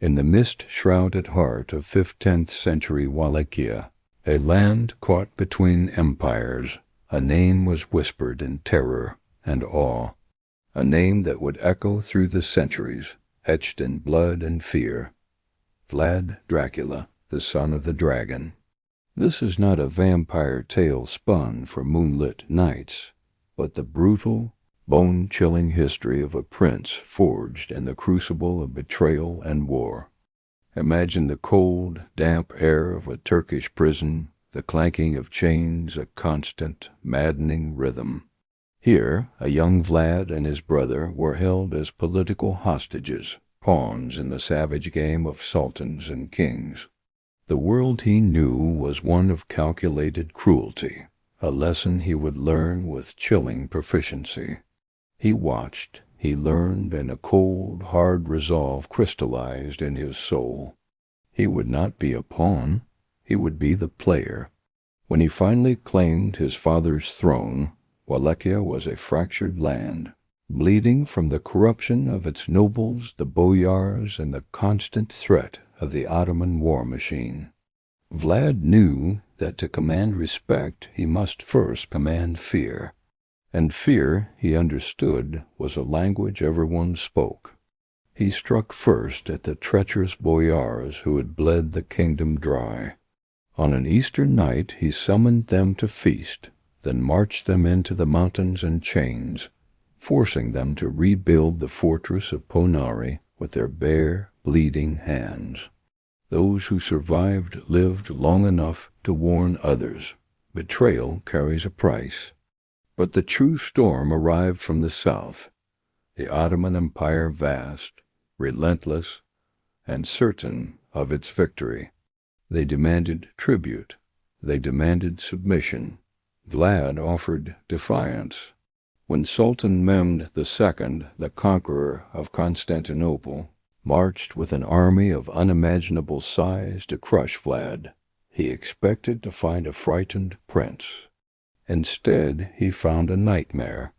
In the mist-shrouded heart of 15th century Wallachia, a land caught between empires, a name was whispered in terror and awe, a name that would echo through the centuries, etched in blood and fear. Vlad Dracula, the son of the dragon. This is not a vampire tale spun for moonlit nights, but the brutal, bone-chilling history of a prince forged in the crucible of betrayal and war. Imagine the cold, damp air of a Turkish prison, the clanking of chains, a constant, maddening rhythm. Here, a young Vlad and his brother were held as political hostages, pawns in the savage game of sultans and kings. The world he knew was one of calculated cruelty, a lesson he would learn with chilling proficiency. He watched, he learned, and a cold, hard resolve crystallized in his soul. He would not be a pawn, he would be the player. When he finally claimed his father's throne, Wallachia was a fractured land, bleeding from the corruption of its nobles, the boyars, and the constant threat of the Ottoman war machine. Vlad knew that to command respect he must first command fear. And fear, he understood, was a language everyone spoke. He struck first at the treacherous boyars who had bled the kingdom dry. On an Easter night he summoned them to feast, then marched them into the mountains in chains, forcing them to rebuild the fortress of Ponari with their bare, bleeding hands. Those who survived lived long enough to warn others. Betrayal carries a price. But the true storm arrived from the south, the Ottoman Empire vast, relentless, and certain of its victory. They demanded tribute. They demanded submission. Vlad offered defiance. When Sultan Mehmed II, the conqueror of Constantinople, marched with an army of unimaginable size to crush Vlad, he expected to find a frightened prince. Instead, he found a nightmare.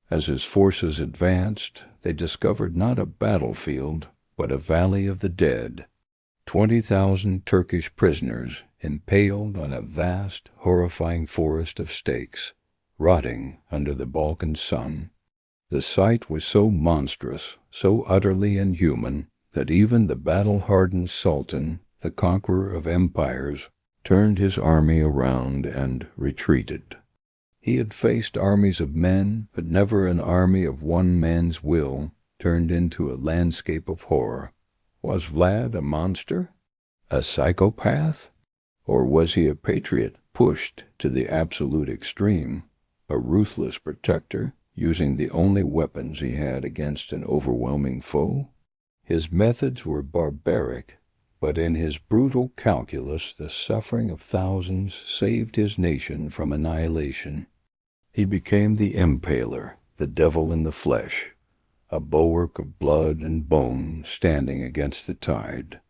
As his forces advanced, they discovered not a battlefield, but a valley of the dead. 20,000 Turkish prisoners impaled on a vast, horrifying forest of stakes, rotting under the Balkan sun. The sight was so monstrous, so utterly inhuman, that even the battle-hardened Sultan, the conqueror of empires, turned his army around and retreated. He had faced armies of men, but never an army of one man's will turned into a landscape of horror. Was Vlad a monster? A psychopath? Or was he a patriot pushed to the absolute extreme, a ruthless protector using the only weapons he had against an overwhelming foe? His methods were barbaric, but in his brutal calculus the suffering of thousands saved his nation from annihilation. He became the Impaler, the devil in the flesh, a bulwark of blood and bone standing against the tide.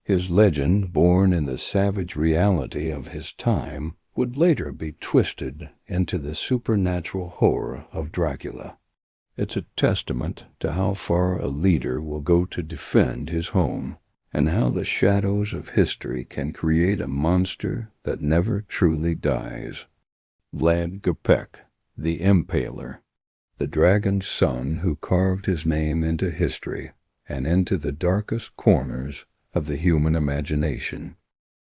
His legend, born in the savage reality of his time, would later be twisted into the supernatural horror of Dracula. It's a testament to how far a leader will go to defend his home, and how the shadows of history can create a monster that never truly dies. Vlad Gepek, the Impaler, the dragon's son who carved his name into history and into the darkest corners of the human imagination.